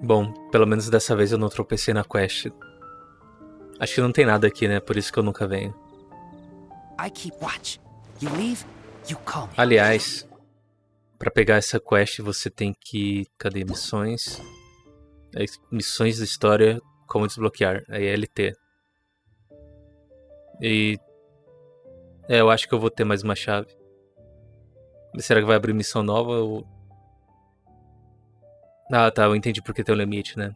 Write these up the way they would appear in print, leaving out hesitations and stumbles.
Bom, pelo menos dessa vez eu não tropecei na quest. Acho que não tem nada aqui, né? Por isso que eu nunca venho. I keep watch. You leave, you call me. Aliás, pra pegar essa quest você tem que... Cadê? Missões. Missões da história, como desbloquear. Aí é LT. E... eu acho que eu vou ter mais uma chave. Mas será que vai abrir missão nova ou... Ah, tá, eu entendi porque tem o limite, né?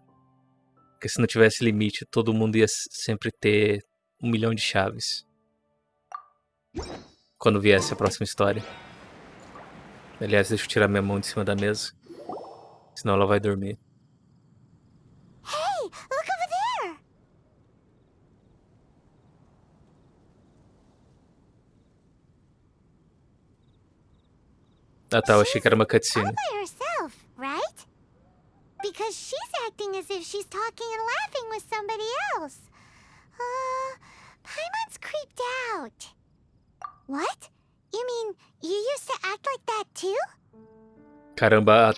Porque se não tivesse limite, todo mundo ia sempre ter 1 milhão de chaves. Quando viesse a próxima história. Aliás, deixa eu tirar minha mão de cima da mesa. Senão ela vai dormir. Hey, look over there! Ah tá, eu achei que era uma cutscene. All by herself, right? Because she's acting as if she's talking and laughing with somebody else. Paimon's creeped out. What? You mean you used to act like that too? Caramba,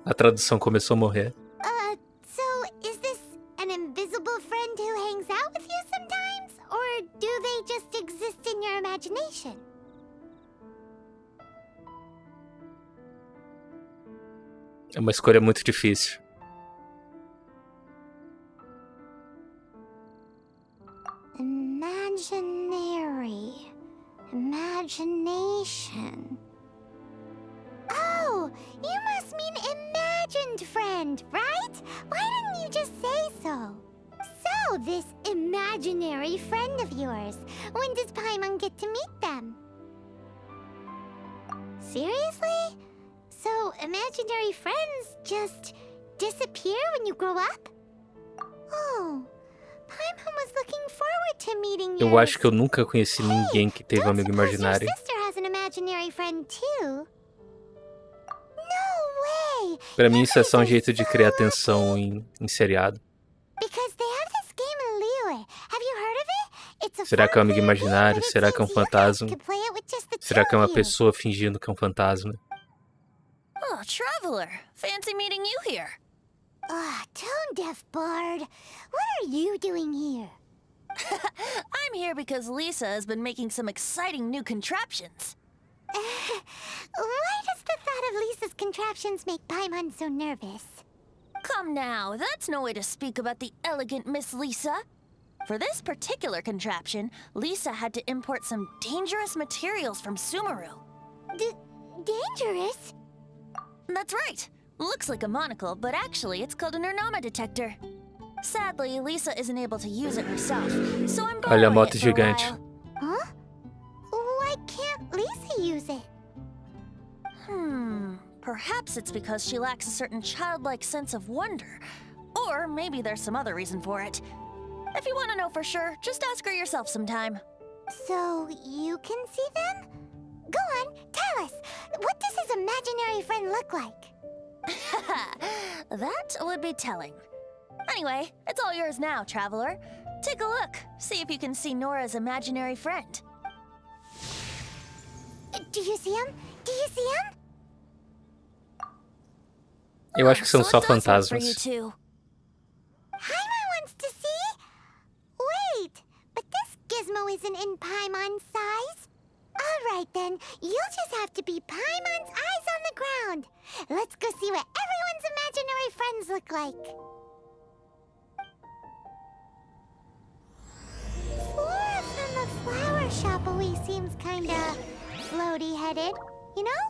a tradução começou a morrer. So is this an invisible friend who hangs out with you sometimes? Or do they just exist in your imagination? É uma escolha muito difícil. Imagination. Oh, you must mean imagined friend, right? Why didn't you just say so? So, this imaginary friend of yours, when does Paimon get to meet them? Seriously? So, imaginary friends just disappear when you grow up? Oh, Paimon was looking forward to meeting you. Eu acho que eu nunca conheci ninguém que teve um amigo imaginário. Your sister has an imaginary friend too. No way! Pra mim isso é só um jeito de criar tensão em seriado. Because they have this game in Liyue. Have you heard of it? It's a Será que é um amigo fun game, imaginário? but it Será que é um seems you guys fantasma? could play it with just the Será two que é uma of you. pessoa fingindo que é um fantasma? Oh, Traveler. Fancy meeting you here. Tone deaf bard. What are you doing here? I'm here because Lisa has been making some exciting new contraptions. Why does the thought of Lisa's contraptions make Paimon so nervous? Come now, that's no way to speak about the elegant Miss Lisa. For this particular contraption, Lisa had to import some dangerous materials from Sumeru. Dangerous? That's right. Looks like a monocle, but actually it's called a Nernama detector. Sadly, Lisa isn't able to use it herself, so I'm Olha a borrowing moto it for a gigante. while. Huh? Why can't Lisa use it? Perhaps it's because she lacks a certain childlike sense of wonder. Or maybe there's some other reason for it. If you want to know for sure, just ask her yourself sometime. So, you can see them? Go on, tell us. What does his imaginary friend look like? That would be telling. Anyway, it's all yours now, Traveler. Take a look. See if you can see Nora's imaginary friend. Do you see him? Do you see him? Eu acho que são So só it does work for you fantasmas. too. Paimon wants to see? Wait, but this gizmo isn't in Paimon's size. All right then, you'll just have to be Paimon's eyes on the ground. Let's go see what everyone's imaginary friends look like. Flora from the flower shop always seems kinda floaty-headed, you know?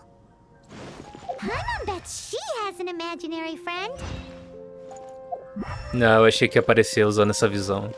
Paimon bets she has an imaginary friend. Não, eu achei que ia aparecer usando essa visão.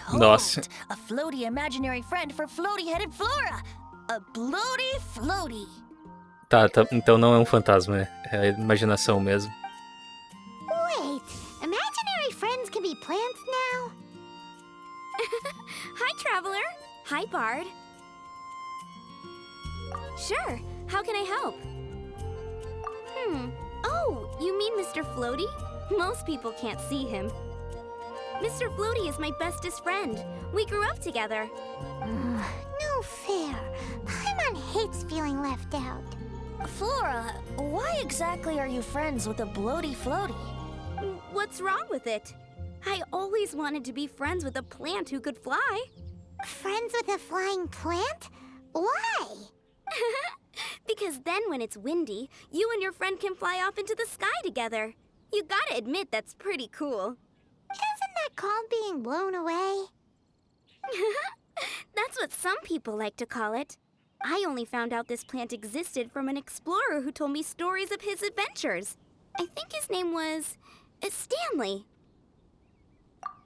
Behold, Nossa. a floaty imaginary friend for floaty-headed Flora. A bloaty floaty. Tá, então não é um fantasma, é a imaginação mesmo. Wait, imaginary friends can be plants now? Hi, Traveler. Hi, Bard. Sure, how can I help? Oh, you mean Mr. Floaty? Most people can't see him. Mr. Floaty is my bestest friend. We grew up together. No fair. Paimon hates feeling left out. Flora, why exactly are you friends with a bloaty floaty? What's wrong with it? I always wanted to be friends with a plant who could fly. Friends with a flying plant? Why? Because then when it's windy, you and your friend can fly off into the sky together. You gotta admit that's pretty cool. Isn't that called being blown away? That's what some people like to call it. I only found out this plant existed from an explorer who told me stories of his adventures. I think his name was Stanley.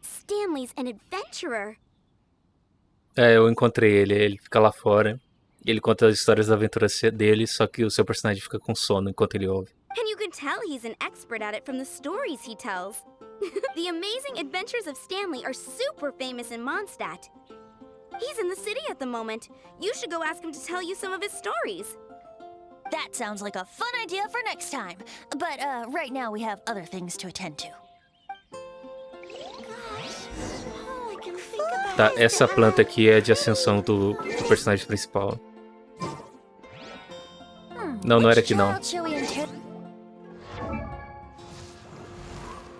Stanley's an adventurer. É, eu encontrei ele fica lá fora. E ele conta as histórias da aventura dele, só que o seu personagem fica com sono enquanto ele ouve. And you can tell he's an expert at it from the stories he tells. The amazing adventures of Stanley are super famous in Mondstadt. He's in the city at the moment. You should go ask him to tell you some of his stories. That sounds like a fun idea for next time. But right now we have other things to attend to. Tá, essa planta aqui é de ascensão do personagem principal. Não era aqui não.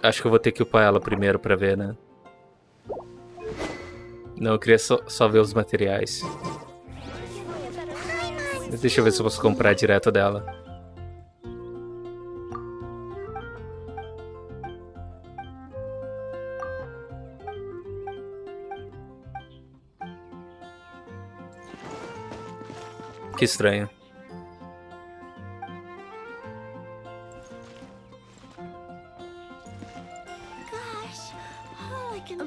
Acho que eu vou ter que upar ela primeiro pra ver, né? Não, eu queria só ver os materiais. Deixa eu ver se eu posso comprar direto dela. Que estranho.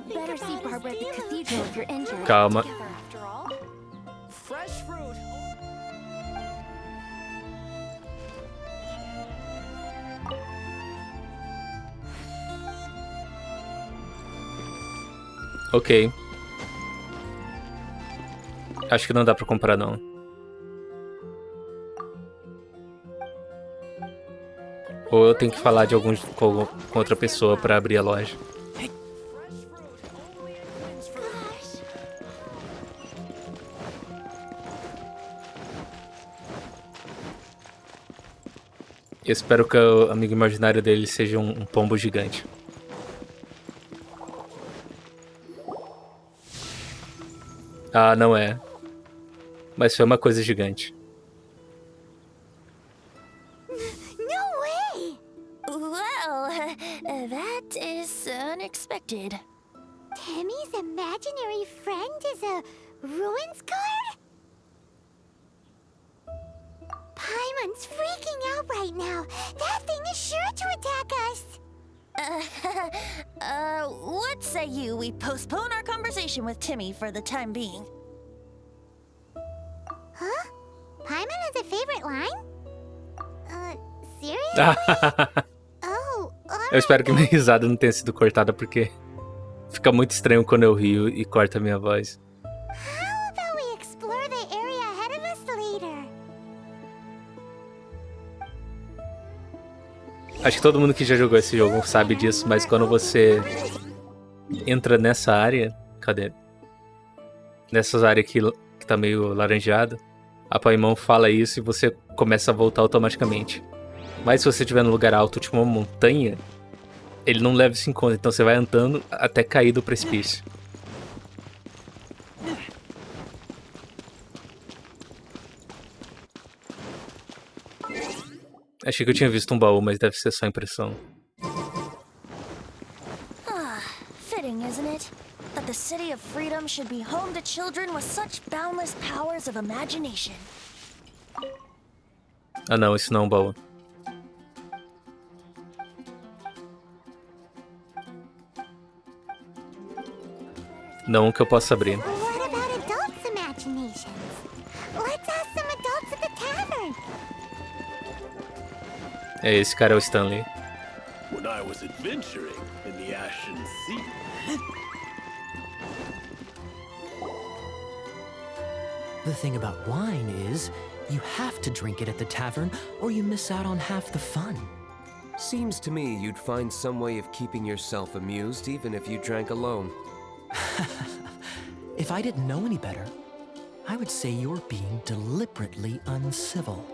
Better see Barbara at the cathedral if you're injured. Calma. Fresh fruit. Ok. Acho que não dá pra comprar não. Ou eu tenho que falar de com outra pessoa pra abrir a loja. Eu espero que o amigo imaginário dele seja um pombo gigante. Ah, não é. Mas foi uma coisa gigante. No way! Well, that is unexpected. Timmy's imaginary friend is a ruins guard? Paimon's freaking out right now. That thing is sure to attack us. What say you we postpone our conversation with Timmy for the time being? Huh? Paimon has a favorite line? Seriously? Oh, Eu espero que minha risada não tenha sido cortada, porque fica muito estranho quando eu rio e corta a minha voz. How about we explore the area ahead of us later? Acho que todo mundo que já jogou esse jogo sabe disso, mas quando você entra nessa área... Cadê? Nessas áreas que tá meio laranjada, a Paimon fala isso e você começa a voltar automaticamente. Mas se você estiver num lugar alto, tipo uma montanha, ele não leva isso em conta, então você vai andando até cair do precipício. Achei que eu tinha visto um baú, mas deve ser só impressão. Fitting, isn't it? That the City of Freedom should be home to children with such boundless powers of imagination. Ah não, isso não é um baú. Não que eu possa abrir. What about adults' imaginations? Let's ask some adults at the tavern. Esse cara é o Stanley. When I was adventuring in the Ashen Sea. The thing about wine is, you have to drink it at the tavern, or you miss out on half the fun. Seems to me you'd find some way of keeping yourself amused even if you drank alone. If I didn't know any better, I would say you're being deliberately uncivil.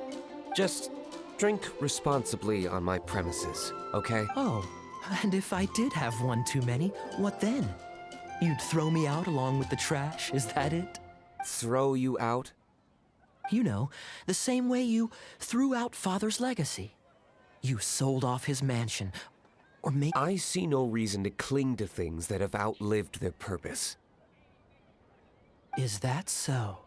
Just drink responsibly on my premises, okay? Oh, and if I did have one too many, what then? You'd throw me out along with the trash, is that it? Throw you out? You know, the same way you threw out Father's legacy. You sold off his mansion, or maybe... I see no reason to cling to things that have outlived their purpose. Is that so?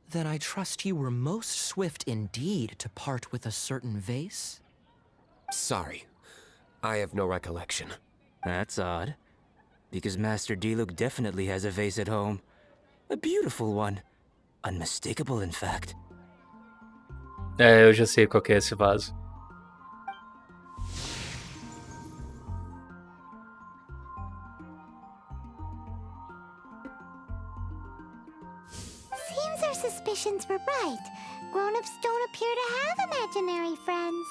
Then I trust you were most swift indeed to part with a certain vase? Sorry, I have no recollection. That's odd. Because Master Diluc definitely has a vase at home. A beautiful one. Unmistakable, in fact. Eu já sei qual que é esse vaso. Seems our suspicions were right. Grown-ups don't appear to have imaginary friends.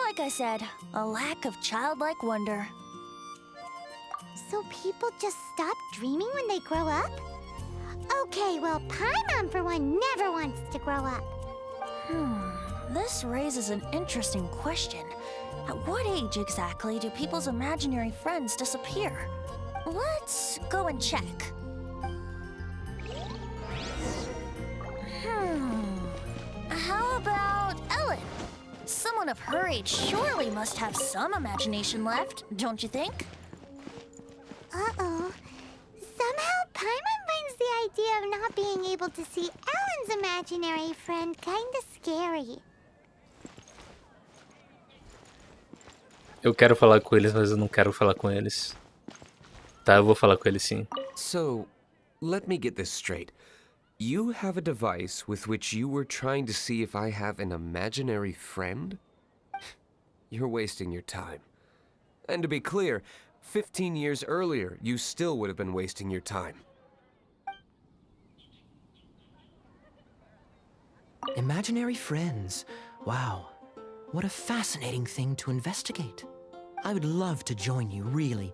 Like I said, a lack of childlike wonder. So people just stop dreaming when they grow up? Okay, well, Paimon for one never wants to grow up. This raises an interesting question. At what age exactly do people's imaginary friends disappear? Let's go and check. How about Ellen? Someone of her age surely must have some imagination left, don't you think? Uh-oh. Somehow, Paimon finds the idea of not being able to see Ellen's imaginary friend kinda scary. Eu quero falar com eles, mas eu não quero falar com eles. Tá, eu vou falar com eles sim. So, let me get this straight. You have a device with which you were trying to see if I have an imaginary friend? You're wasting your time. And to be clear, 15 years earlier, you still would have been wasting your time. Imaginary friends. Wow. What a fascinating thing to investigate. I would love to join you, really,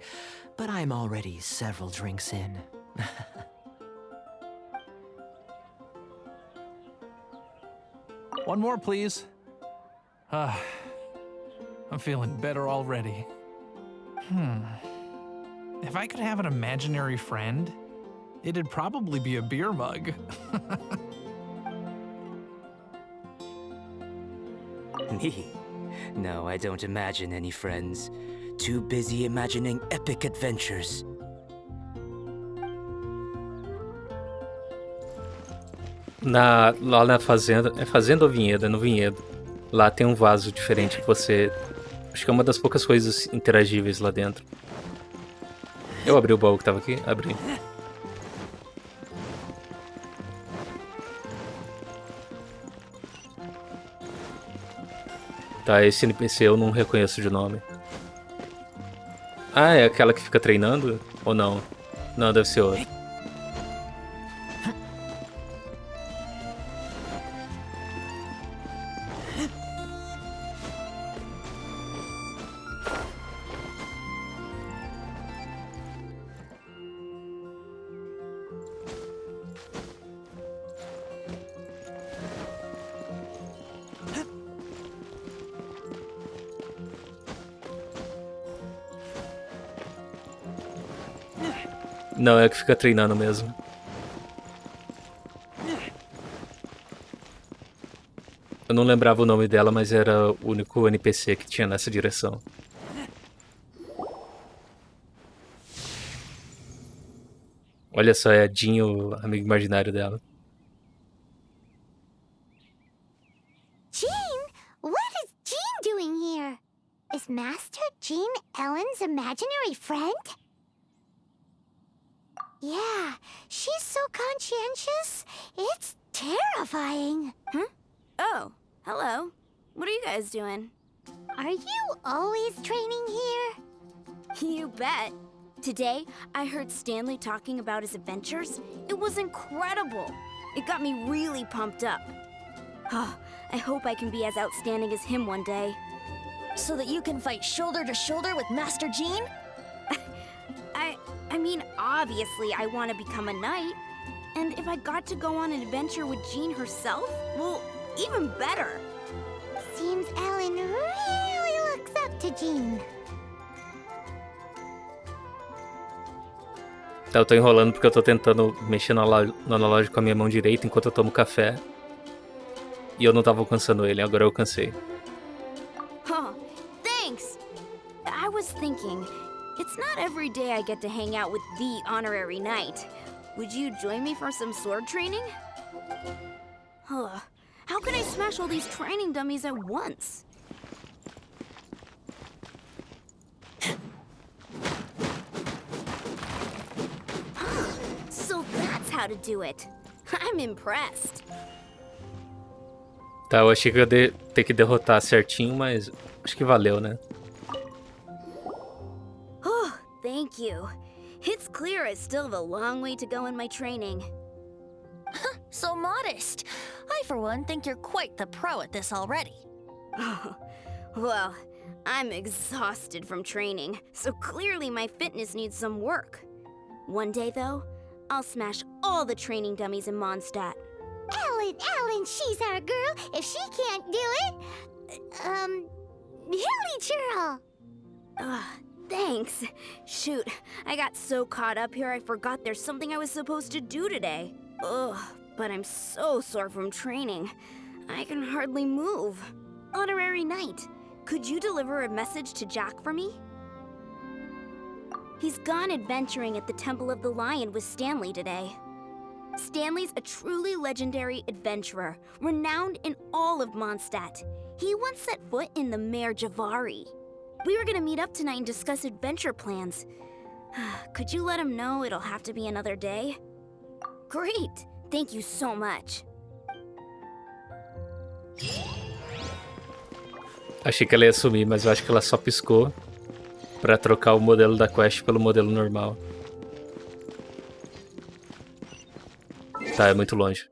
but I'm already several drinks in. One more, please. I'm feeling better already. If I could have an imaginary friend, it'd probably be a beer mug. Me? No, I don't imagine any friends. Too busy imagining epic adventures. Lá na fazenda. É fazenda ou vinhedo? É no vinhedo. Lá tem um vaso diferente que você. Acho que é uma das poucas coisas interagíveis lá dentro. Eu abri o baú que tava aqui? Abri. Tá, esse NPC eu não reconheço de nome. Ah, é aquela que fica treinando? Ou não? Não, deve ser outra. Não, é a que fica treinando mesmo. Eu não lembrava o nome dela, mas era o único NPC que tinha nessa direção. Olha só, é a Jean, o amigo imaginário dela. Jean? What is Jean doing here? Is Master Jean Ellen's imaginary friend? Yeah, she's so conscientious. It's terrifying. Oh, hello. What are you guys doing? Are you always training here? You bet. Today, I heard Stanley talking about his adventures. It was incredible. It got me really pumped up. Oh, I hope I can be as outstanding as him one day. So that you can fight shoulder to shoulder with Master Jean? I mean, obviously I want to become a knight. And if I got to go on an adventure with Jean herself, well, even better. Seems Ellen really looks up to Jean. Tá, eu tô enrolando porque eu tô tentando mexer no analógico com a minha mão direita enquanto eu tomo café. E eu não tava alcançando ele, agora eu alcancei. Huh, thanks! I was thinking, it's not every day I get to hang out with the honorary knight. Would you join me for some sword training? Huh, how can I smash all these training dummies at once? So that's how to do it. I'm impressed. Tá, eu achei que eu ia ter que derrotar certinho, mas acho que valeu, né? Oh, thank you. It's clear I still have a long way to go in my training. So modest. I, for one, think you're quite the pro at this already. Oh, well, I'm exhausted from training, so clearly my fitness needs some work. One day, though, I'll smash all the training dummies in Mondstadt. Ellen, she's our girl. If she can't do it, Hilly Churl. Thanks. Shoot, I got so caught up here I forgot there's something I was supposed to do today. Ugh, but I'm so sore from training. I can hardly move. Honorary Knight, could you deliver a message to Jack for me? He's gone adventuring at the Temple of the Lion with Stanley today. Stanley's a truly legendary adventurer, renowned in all of Mondstadt. He once set foot in the Mare Javari. We were gonna meet up tonight and discuss adventure plans. Could you let him know it'll have to be another day? Great! Thank you so much. Achei que ela ia sumir, mas eu acho que ela só piscou pra trocar o modelo da quest pelo modelo normal. Tá, é muito longe.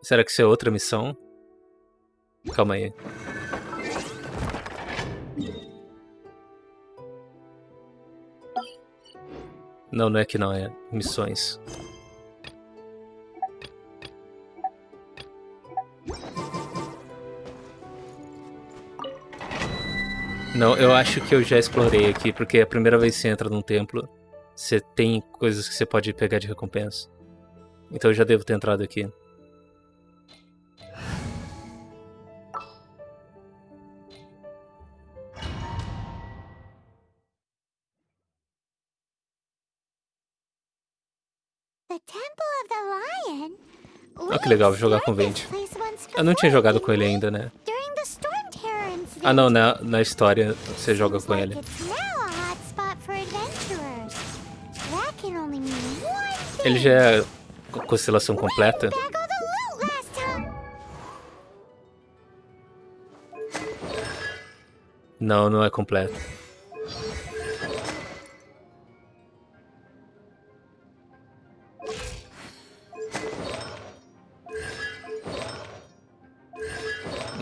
Será que isso é outra missão? Calma aí. Não, não é que não, é missões. Não, eu acho que eu já explorei aqui, porque a primeira vez que você entra num templo, você tem coisas que você pode pegar de recompensa. Então eu já devo ter entrado aqui. The Temple of the Lion? Olha que legal jogar com o Vente. Eu não tinha jogado com ele ainda, né? During the Storm Terror incident. Ah não, na história você joga com ele. It's now a hot spot for adventurers. That can only mean one thing. Ele já é constelação completa? Back all the loot last time. Não, não é completo.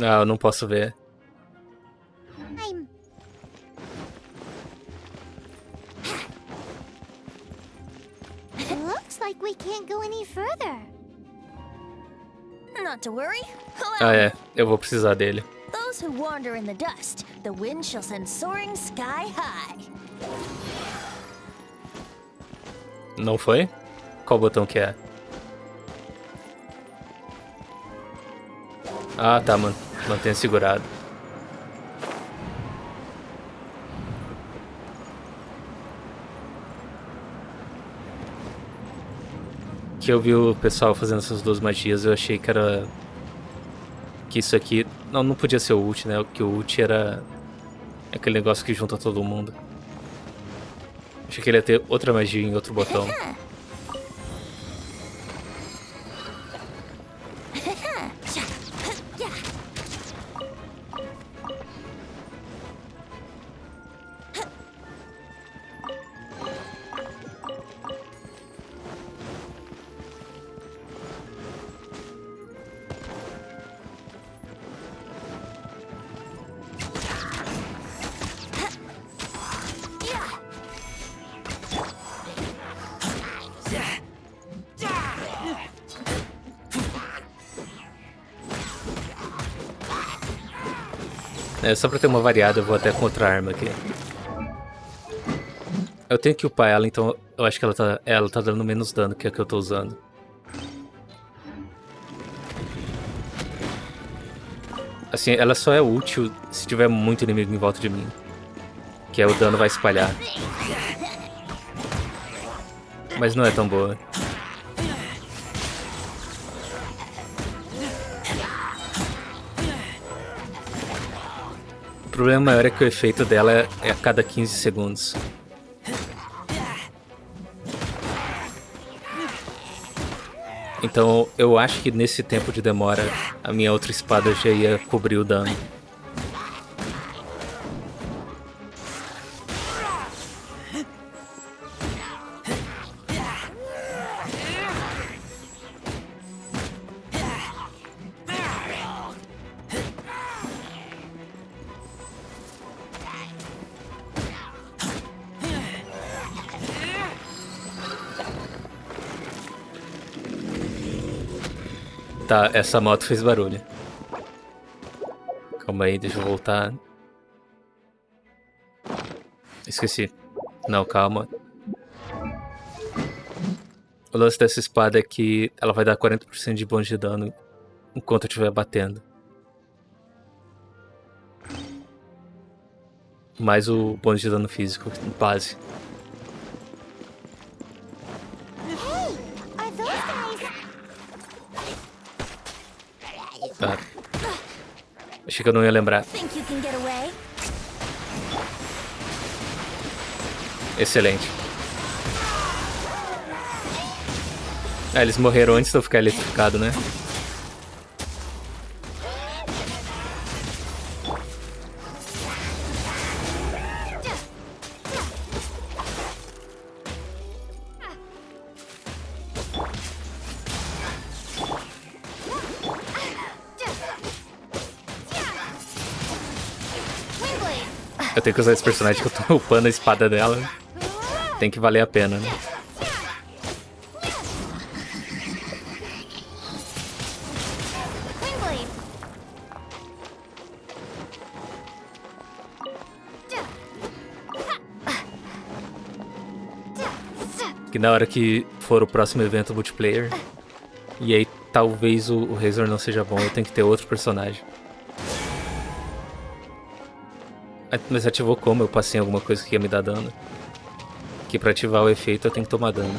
Ah, eu não posso ver. Looks like we can't go any further. Not to worry. Ah, é. Eu vou precisar dele. Those who wander in the dust, the wind shall send soaring sky high. Não foi? Qual botão que é? Ah, tá, mano. Mantenha segurado. Que eu vi o pessoal fazendo essas duas magias, eu achei que era... Que isso aqui... Não podia ser o ult, né? Que o ult era... aquele negócio que junta todo mundo. Achei que ele ia ter outra magia em outro botão. É, só pra ter uma variada, eu vou até com outra arma aqui. Eu tenho que upar ela, então eu acho que ela tá dando menos dano que a que eu tô usando. Assim, ela só é útil se tiver muito inimigo em volta de mim. Que aí o dano vai espalhar. Mas não é tão boa. O problema maior é que o efeito dela é a cada 15 segundos. Então eu acho que nesse tempo de demora a minha outra espada já ia cobrir o dano. Tá, essa moto fez barulho. Calma aí, deixa eu voltar. Esqueci. Não, calma. O lance dessa espada é que ela vai dar 40% de bônus de dano enquanto eu estiver batendo. Mais o bônus de dano físico, base. Tá. Achei que eu não ia lembrar. Excelente. Ah, eles morreram antes de eu ficar eletrificado, né? Eu tenho que usar esse personagem que eu tô upando a espada dela. Tem que valer a pena, né? Que na hora que for o próximo evento multiplayer, e aí talvez o Razor não seja bom, eu tenho que ter outro personagem. Mas ativou como? Eu passei em alguma coisa que ia me dar dano. Que pra ativar o efeito eu tenho que tomar dano.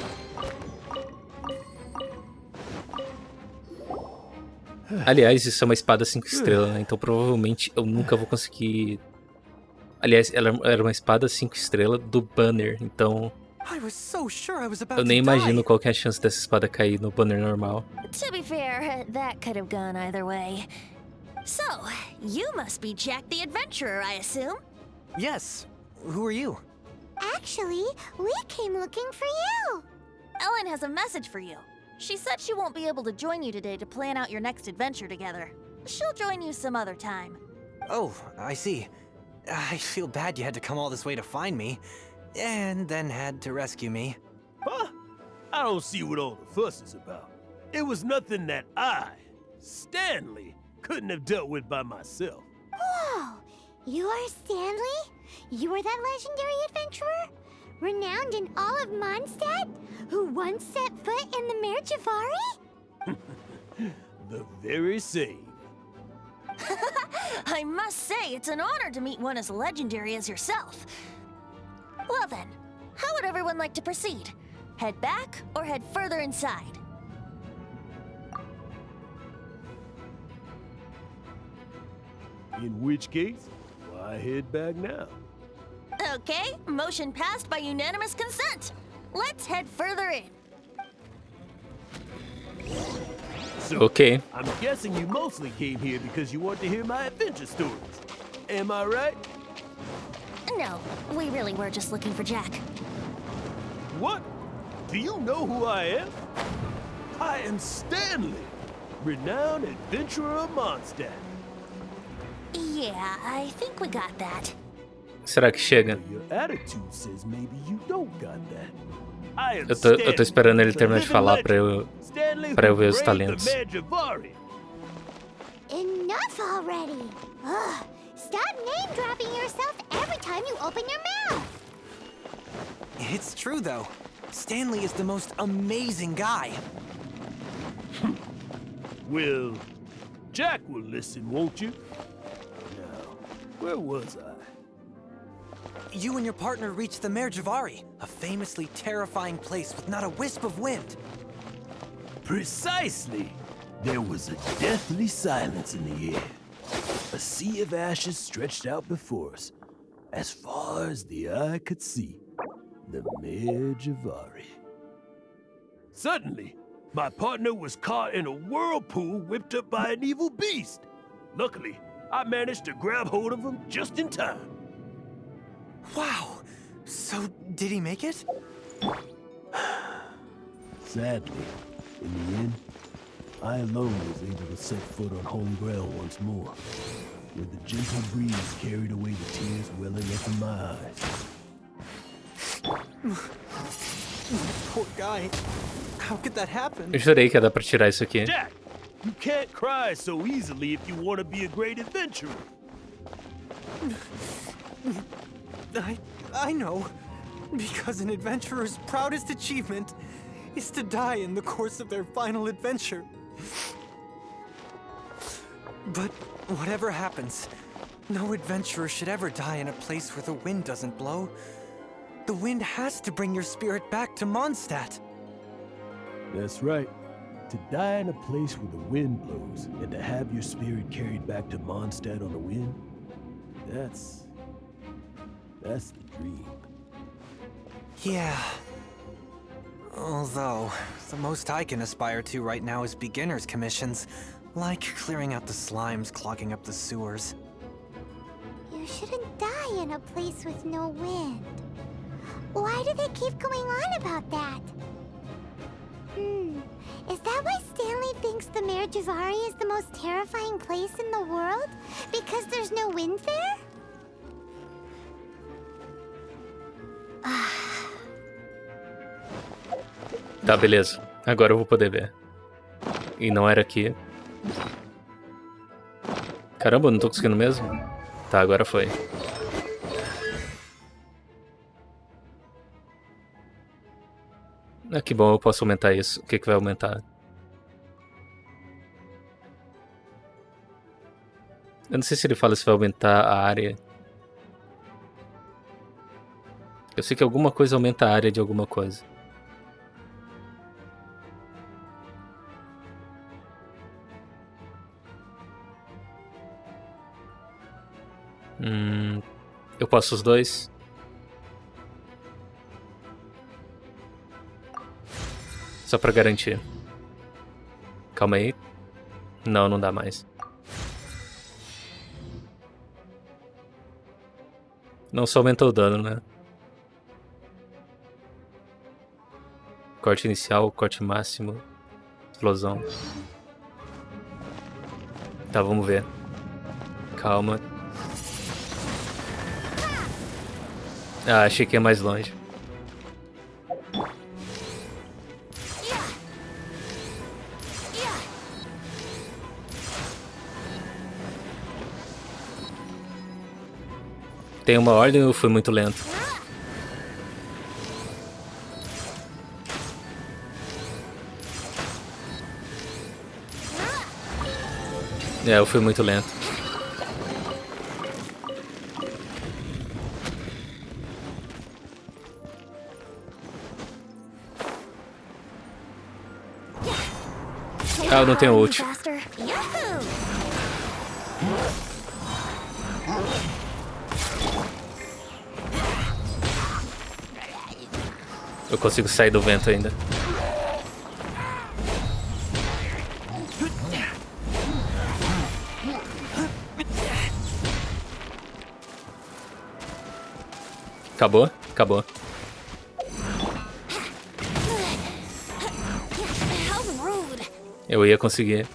Aliás, isso é uma espada 5 estrelas, né? Então provavelmente eu nunca vou conseguir... Aliás, ela era uma espada 5 estrelas do banner, então... Eu nem imagino qual que é a chance dessa espada cair no banner normal. To be fair, that could have gone either way. So, you must be Jack the Adventurer, I assume? Yes. Who are you? Actually, we came looking for you. Ellen has a message for you. She said she won't be able to join you today to plan out your next adventure together. She'll join you some other time. Oh, I see. I feel bad you had to come all this way to find me, and then had to rescue me. Huh? I don't see what all the fuss is about. It was nothing that I, Stanley, couldn't have dealt with by myself. Whoa! You are Stanley? You are that legendary adventurer? renowned in all of Mondstadt, who once set foot in the Mare Javari? The very same. I must say, it's an honor to meet one as legendary as yourself. Well then, how would everyone like to proceed? Head back or head further inside? In which case, why head back now? Okay, motion passed by unanimous consent. Let's head further in. So, Ok. I'm guessing you mostly came here because you want to hear my adventure stories. Am I right? No, we really were just looking for Jack. What? Do you know who I am? I am Stanley, renowned adventurer of Mondstadt. Yeah, I think we got that. Será que chega? Your attitude says maybe you don't got that. I am Eu tô esperando ele terminar de falar pra eu ver os Stanley talentos. who braved the Mare Javari. Enough already! Ugh, stop name-dropping yourself every time you open your mouth! It's true, though. Stanley is the most amazing guy. Well, Jack will listen, won't you? Now, where was I? You and your partner reached the Mare Javari, a famously terrifying place with not a wisp of wind. Precisely! There was a deathly silence in the air. A sea of ashes stretched out before us, as far as the eye could see. The Mare Javari. Suddenly, my partner was caught in a whirlpool whipped up by an evil beast. Luckily, I managed to grab hold of him just in time. Wow! So, did he make it? Sadly, in the end, I alone was able to set foot on home ground once more, where the gentle breeze carried away the tears welling up in my eyes. Poor guy. How could that happen? Eu jurei que ia dar pra tirar isso aqui. Jack, you can't cry so easily if you want to be a great adventurer. I know. Because an adventurer's proudest achievement is to die in the course of their final adventure. But whatever happens, no adventurer should ever die in a place where the wind doesn't blow. The wind has to bring your spirit back to Mondstadt. That's right. To die in a place where the wind blows and to have your spirit carried back to Mondstadt on the wind, that's the dream. Yeah. Although, the most I can aspire to right now is beginner's commissions, like clearing out the slimes clogging up the sewers. You shouldn't die in a place with no wind. Why do they keep going on about that? Is that why Stanley thinks the Mare Javari is the most terrifying place in the world? Because there's no wind there? Tá, beleza. Agora eu vou poder ver. E não era aqui. Caramba, eu não tô conseguindo mesmo? Tá, agora foi. Ah, que bom, eu posso aumentar isso. O que que vai aumentar? Eu não sei se ele fala se vai aumentar a área. Eu sei que alguma coisa aumenta a área de alguma coisa. Eu posso os dois? Só pra garantir. Calma aí. Não, não dá mais. Não só aumentou o dano, né? Corte inicial, corte máximo. Explosão. Tá, vamos ver. Calma. Ah, achei que ia mais longe. Tem uma ordem ou eu fui muito lento? É, eu fui muito lento. Ah, eu não tenho ult. Faster. Yahoo! Eu consigo sair do vento ainda. Acabou? Acabou. How rude. Eu ia conseguir.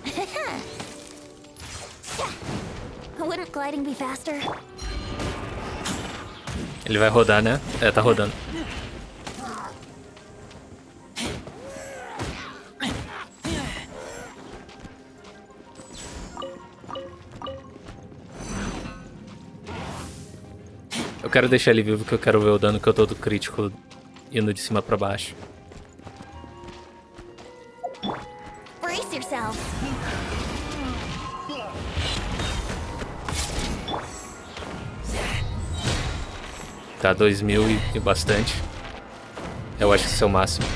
Wouldn't gliding be faster? Ele vai rodar, né? É, tá rodando. Eu quero deixar ele vivo porque eu quero ver o dano que eu tô do crítico indo de cima pra baixo. Brace yourself. Tá 2000 e bastante. Eu acho que esse é o máximo.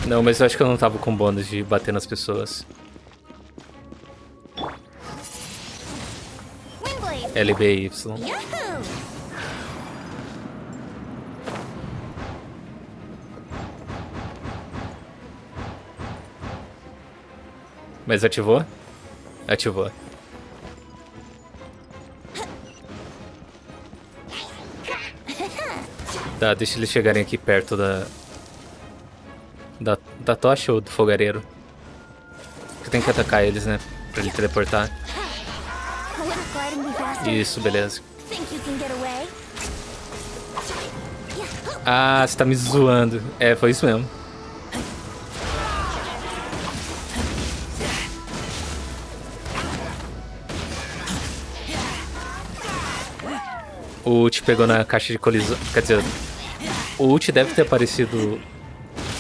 Não, mas eu acho que eu não tava com bônus de bater nas pessoas. LBY. Yahoo! Mas ativou? Ativou. Tá, deixa eles chegarem aqui perto da tocha ou do fogareiro. Eu tenho que atacar eles, né? Pra ele teleportar. Wouldn't gliding be faster? Isso, beleza. Think you can get away? Ah, você tá me zoando. É, foi isso mesmo. O ult pegou na caixa de colisão. Quer dizer, o ult deve ter aparecido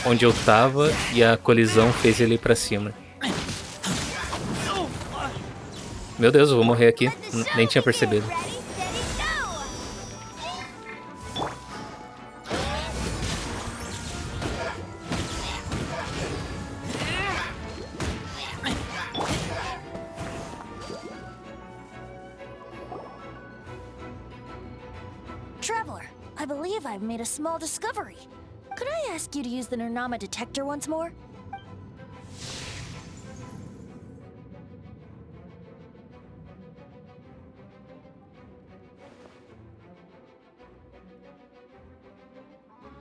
onde eu tava e a colisão fez ele ir pra cima. Meu Deus, eu vou morrer aqui. Nem tinha percebido. Traveler, I believe I've made a small discovery. Could I ask you to use the Nernama detector once more?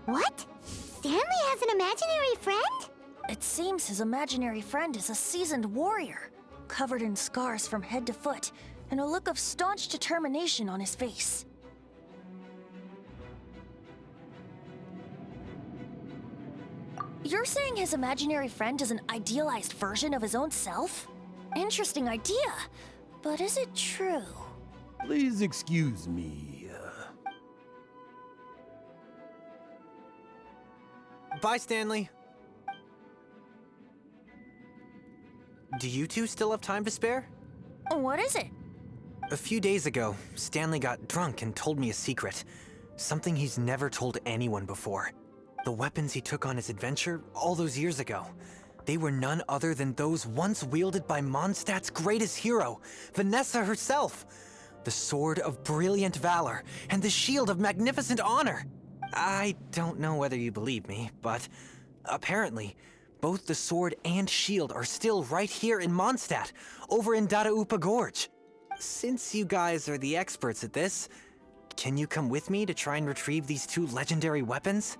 What? Stanley has an imaginary friend? It seems his imaginary friend is a seasoned warrior, covered in scars from head to foot, and a look of staunch determination on his face. You're saying his imaginary friend is an idealized version of his own self? Interesting idea, but is it true? Please excuse me. Bye, Stanley. Do you two still have time to spare? What is it? A few days ago, Stanley got drunk and told me a secret. Something he's never told anyone before. The weapons he took on his adventure all those years ago. They were none other than those once wielded by Mondstadt's greatest hero, Vanessa herself. The Sword of Brilliant Valor and the Shield of Magnificent Honor. I don't know whether you believe me, but apparently, both the sword and shield are still right here in Mondstadt, over in Dadaupa Gorge. Since you guys are the experts at this, can you come with me to try and retrieve these two legendary weapons?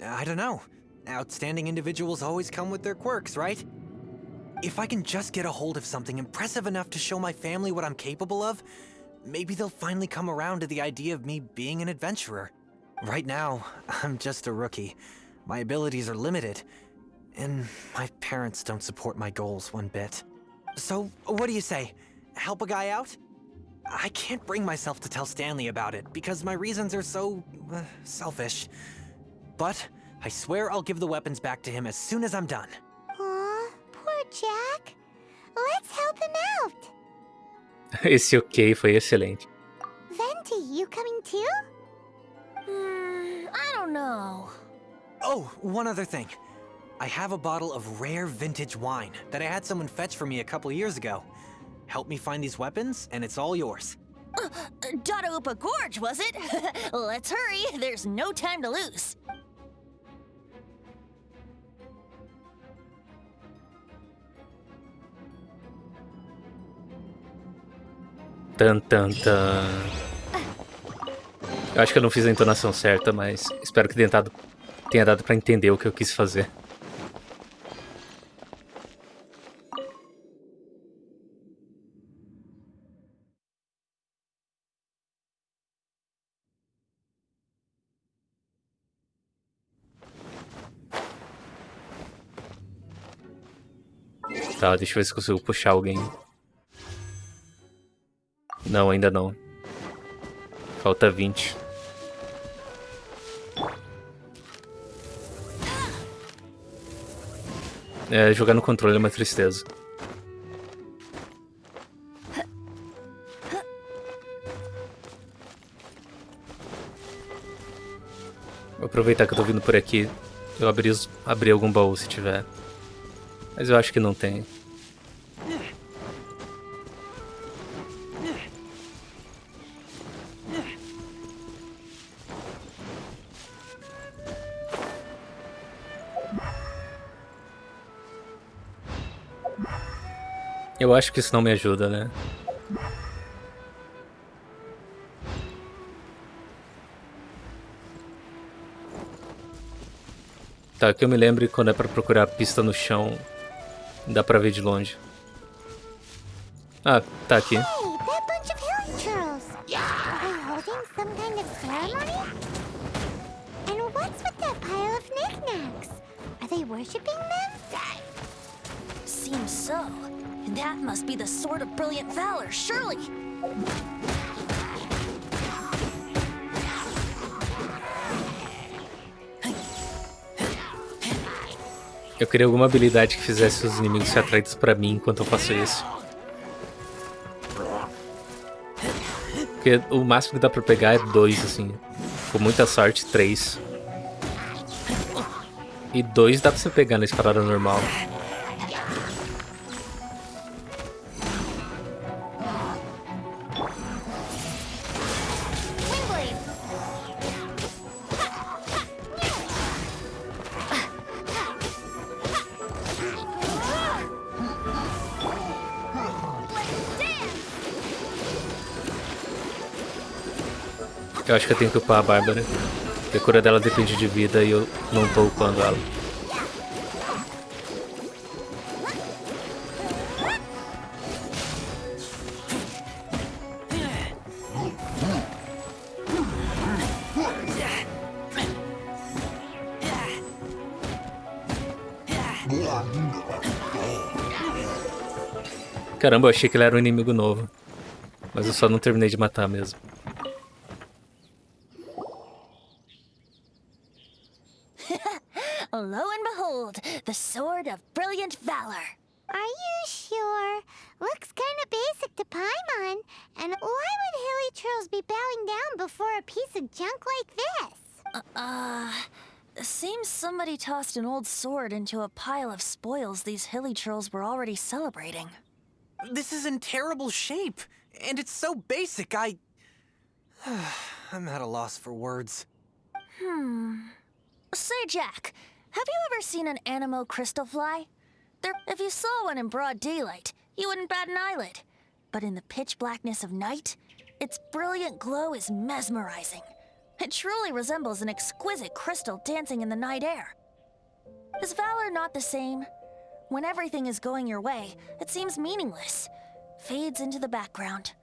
I don't know. Outstanding individuals always come with their quirks, right? If I can just get a hold of something impressive enough to show my family what I'm capable of, maybe they'll finally come around to the idea of me being an adventurer. Right now, I'm just a rookie. My abilities are limited, and my parents don't support my goals one bit. So, what do you say? Help a guy out? I can't bring myself to tell Stanley about it, because my reasons are so selfish. But I swear I'll give the weapons back to him as soon as I'm done. Aw, poor Jack. Let's help him out. Esse ok foi excelente. Venti, you coming too? I don't know. Oh, one other thing. I have a bottle of rare vintage wine that I had someone fetch for me a couple years ago. Help me find these weapons, and it's all yours. Dadaupa Gorge, was it? Let's hurry. There's no time to lose. Tan, tan, tan. Eu acho que eu não fiz a entonação certa, mas espero que tenha dado pra entender o que eu quis fazer. Tá, deixa eu ver se consigo puxar alguém. Não, ainda não. Falta 20. É, jogar no controle é uma tristeza. Vou aproveitar que eu tô vindo por aqui. Eu abri algum baú se tiver. Mas eu acho que não tem. Eu acho que isso não me ajuda, né? Tá, que eu me lembre quando é pra procurar a pista no chão, dá pra ver de longe. Ah, tá aqui. Hey, that bunch of hilly churls. Are they holding some kind of ceremony? And what's with that pile of knickknacks? Are they worshipping them? Seems so. That must be the Sword of Brilliant Valor, surely. Eu queria alguma habilidade que fizesse os inimigos se atraídos pra mim enquanto eu faço isso. Porque o máximo que dá pra pegar é 2, assim. Com muita sorte, 3. E 2 dá pra você pegar na escalada normal. Eu acho que eu tenho que upar a Bárbara. Porque a cura dela depende de vida e eu não tô upando ela. Caramba, eu achei que ele era um inimigo novo. Mas eu só não terminei de matar mesmo. Lo and behold, the Sword of Brilliant Valor. Are you sure? Looks kind of basic to Paimon. And why would hilly churls be bowing down before a piece of junk like this? Seems somebody tossed an old sword into a pile of spoils these hilly trolls were already celebrating. This is in terrible shape, and it's so basic, I'm at a loss for words. Say, Jack, have you ever seen an Animo crystal fly? If you saw one in broad daylight, you wouldn't bat an eyelid. But in the pitch blackness of night, its brilliant glow is mesmerizing. It truly resembles an exquisite crystal dancing in the night air. Is valor not the same? When everything is going your way, it seems meaningless, fades into the background.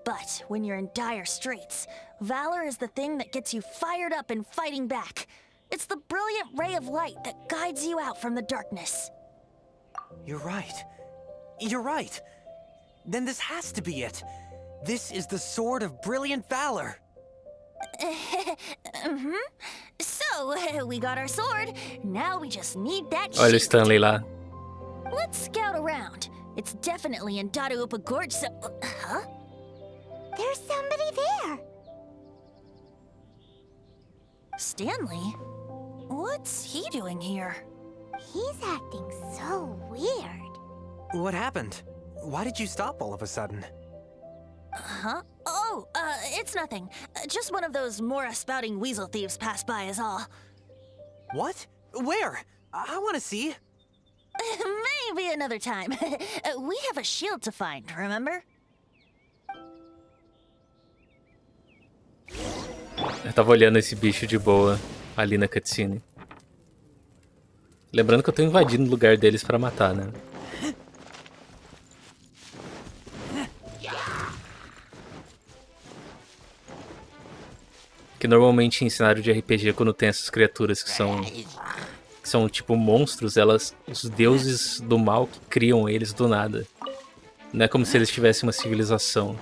But when you're in dire straits, valor is the thing that gets you fired up and fighting back. It's the brilliant ray of light that guides you out from the darkness. You're right. You're right. Then this has to be it. This is the Sword of Brilliant Valor. So, So, we got our sword. Now we just need that Olha o shield. Stanley lá. Let's scout around. It's definitely in Daraupa Gorge, so... Huh? There's somebody there. Stanley? What's he doing here? He's acting so weird. What happened? Why did you stop all of a sudden? Huh? Oh, it's nothing. Just one of those Mora-spouting weasel thieves passed by is all. What? Where? I want to see. Maybe another time. We have a shield to find, remember? Eu tava olhando esse bicho de boa ali na cutscene. Lembrando que eu tô invadindo o lugar deles pra matar, né? Que normalmente em cenário de RPG, quando tem essas criaturas que são tipo monstros, os deuses do mal que criam eles do nada. Não é como se eles tivessem uma civilização.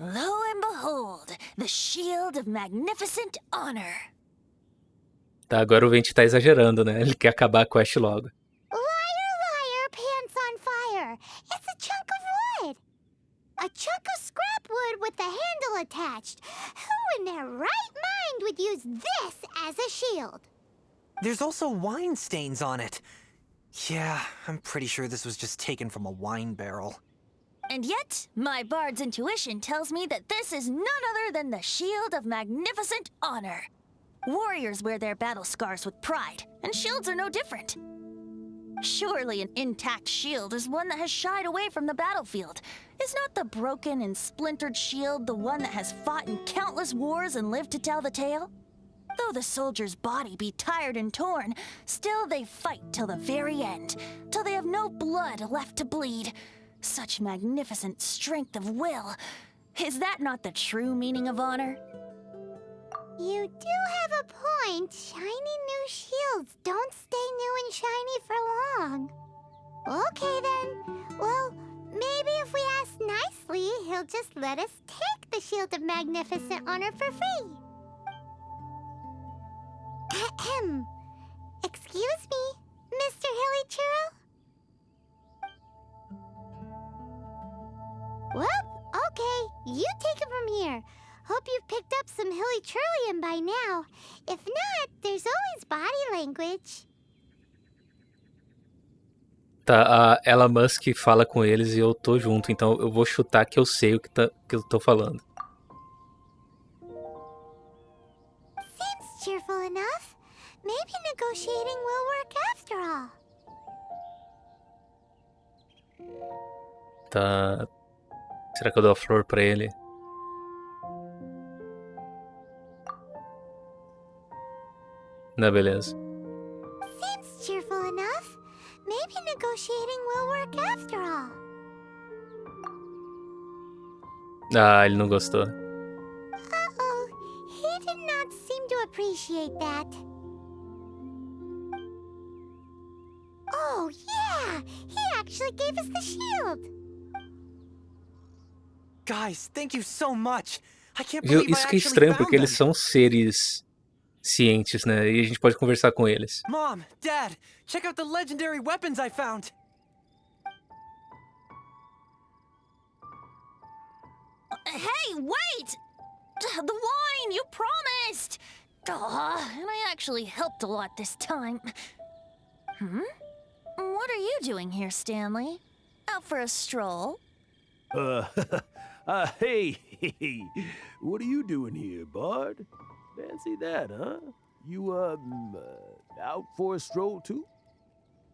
Lo and behold, the shield of magnificent honor. Tá, agora o Venti tá exagerando, né? Ele quer acabar a quest logo. Liar, liar, pants on fire. It's a chunk of wood. A chunk of scrap wood with the handle attached. Who in their right mind would use this as a shield? There's also wine stains on it. Yeah, I'm pretty sure this was just taken from a wine barrel. And yet, my bard's intuition tells me that this is none other than the shield of magnificent honor. Warriors wear their battle scars with pride, and shields are no different. Surely an intact shield is one that has shied away from the battlefield. Is not the broken and splintered shield the one that has fought in countless wars and lived to tell the tale? Though the soldier's body be tired and torn, still they fight till the very end, till they have no blood left to bleed. Such magnificent strength of will. Is that not the true meaning of honor? You do have a point. Shiny new shields don't stay new and shiny for long. Okay then. Well, maybe if we ask nicely, he'll just let us take the shield of magnificent honor for free. Ahem. Excuse me, Mr. Hilly Churl? Well, okay, you take it from here. Hope you've picked up some Hilly Churlian by now. If not, there's always body language. Tá, a Ella Musk fala com eles e eu tô junto, então eu vou chutar que eu sei o que eu tô falando. Seems cheerful enough. Maybe negotiating will work after all. Tá. Será que eu dou a flor pra ele? Não, beleza. Seems cheerful enough. Maybe negotiating will work after all. Ah, ele não gostou. Uh-oh. He did not seem to appreciate that. Oh, yeah! He actually gave us the shield! Guys, thank you so much. I can't believe I Isso que é actually estranho, found porque eles them. são seres cientes, né? E a gente pode conversar com eles. Mom, Dad, check out the legendary weapons I found. Hey, wait! The wine, you promised! And I actually helped a lot this time. What are you doing here, Stanley? Out for a stroll? Hey, what are you doing here, Bard? Fancy that, huh? You, out for a stroll too?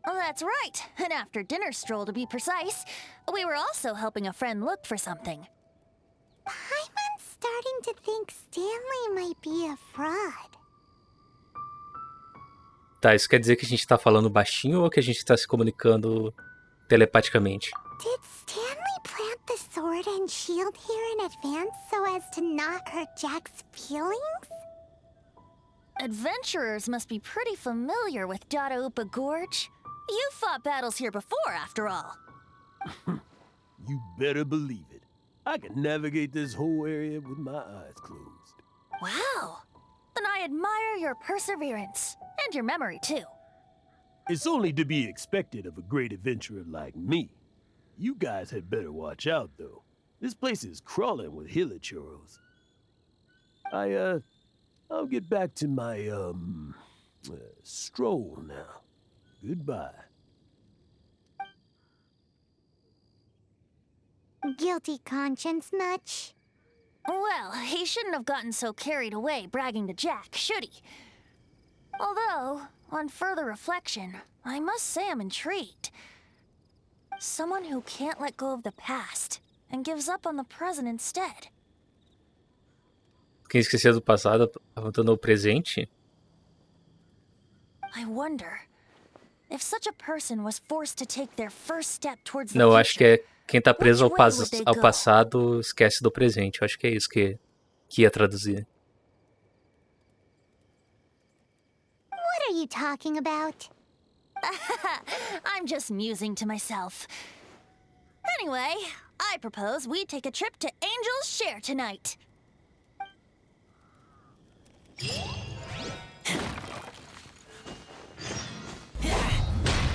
Oh, that's right. An after-dinner stroll, to be precise. We were also helping a friend look for something. I'm starting to think Stanley might be a fraud. Tá, isso quer dizer que a gente tá falando baixinho ou que a gente tá se comunicando telepaticamente? Did Stanley plant the sword and shield here in advance so as to not hurt Jack's feelings? Adventurers must be pretty familiar with Dadaupa Gorge. You've fought battles here before, after all. You better believe it. I can navigate this whole area with my eyes closed. Wow. Then I admire your perseverance. And your memory, too. It's only to be expected of a great adventurer like me. You guys had better watch out, though. This place is crawling with hilichurros. I'll get back to my, stroll now. Goodbye. Guilty conscience much? Well, he shouldn't have gotten so carried away bragging to Jack, should he? Although, on further reflection, I must say I'm intrigued. Someone who can't let go of the past and gives up on the present instead. Quem esqueceu do passado apontando o presente? I wonder if such a person was forced to take their first step towards the Não, eu acho que future. é quem tá preso Which way would they ao go? passado esquece do presente. Eu acho que é isso que ia traduzir. What are you talking about? I'm just musing to myself. Anyway, I propose we take a trip to Angel's Share tonight.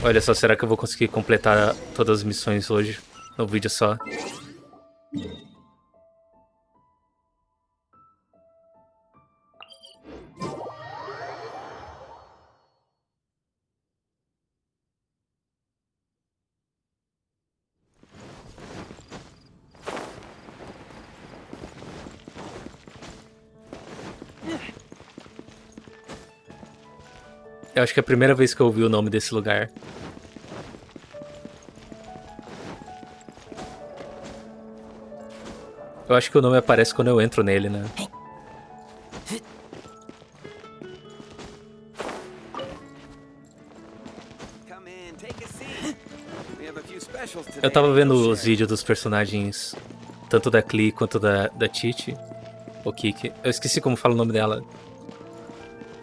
Olha só, será que eu vou conseguir completar todas as missões hoje? No vídeo só. Eu acho que é a primeira vez que eu ouvi o nome desse lugar. Eu acho que o nome aparece quando eu entro nele, né? Eu tava vendo os vídeos dos personagens, tanto da Klee quanto da Titi, ou Kiki. Eu esqueci como fala o nome dela.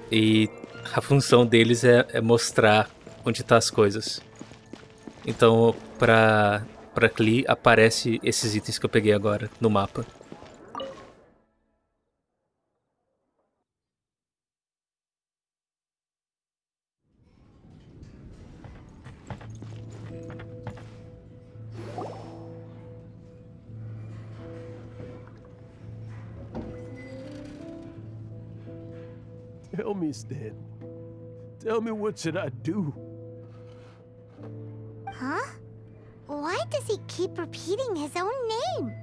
E a função deles é mostrar onde tá as coisas. Então, pra Klee, aparece esses itens que eu peguei agora no mapa. Tell me, Stan. Tell me, what should I do? Huh? Why does he keep repeating his own name?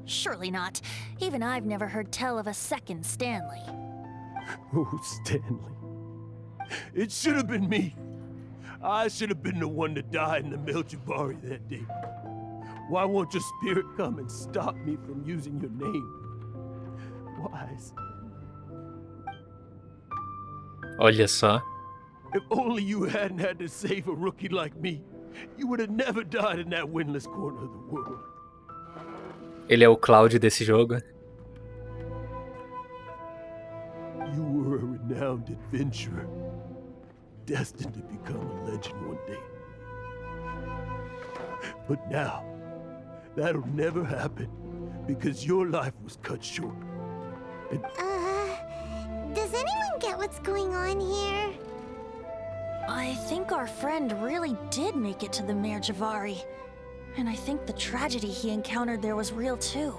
Surely not. Even I've never heard tell of a second Stanley. Oh, Stanley. It should have been me. I should have been the one to die in the Meljabari that day. Why won't your spirit come and stop me from using your name? Why, Stan? Olha só. If only you hadn't had to save a rookie like me, you would have never died in that windless corner of the world. Ele é o Cloud desse jogo. You were a renowned adventurer, destined to become a legend one day. But now, that'll never happen, because your life was cut short. And Does anyone get what's going on here? I think our friend really did make it to the Mare Javari. And I think the tragedy he encountered there was real too.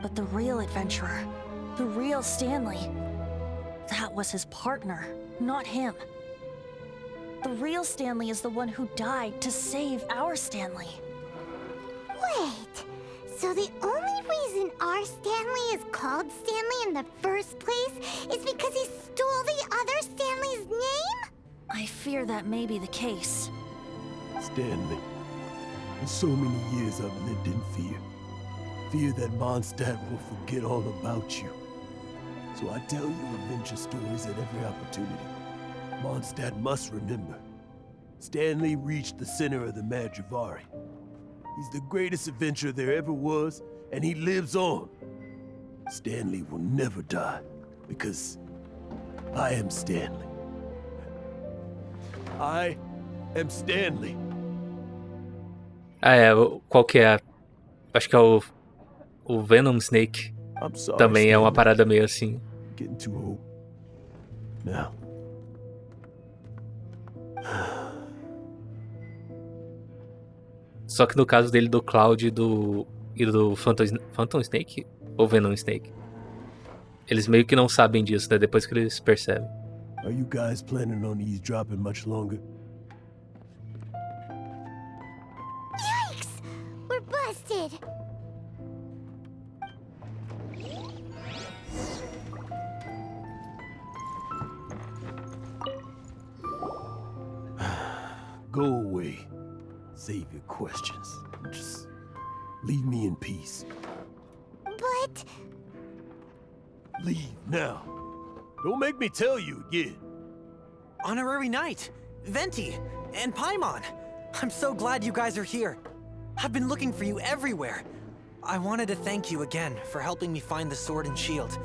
But the real adventurer, the real Stanley, that was his partner, not him. The real Stanley is the one who died to save our Stanley. Wait, so the only reason our Stanley is called Stanley in the first place is because he stole the other Stanley's name? I fear that may be the case. Stanley, for so many years I've lived in fear. Fear that Mondstadt will forget all about you. So I tell you adventure stories at every opportunity. Mondstadt must remember. Stanley reached the center of the Madrivari. He's the greatest adventurer there ever was, and he lives on. Stanley will never die, because I am Stanley. I am Stanley. Ah, é. Qual que é? Acho que é o Venom Snake. I'm sorry, Também é uma Stanley. parada meio assim. Getting too old. Now. Só que no caso dele, do Cloud e do Phantom Snake? Ou Venom Snake? Eles meio que não sabem disso, né? Depois que eles percebem. Are you guys planning on eavesdropping much longer? Yikes! We're busted! Go away. Save your questions. Just leave me in peace. But... Leave now. Don't make me tell you again. Honorary Knight, Venti, and Paimon. I'm so glad you guys are here. I've been looking for you everywhere. I wanted to thank you again for helping me find the sword and shield.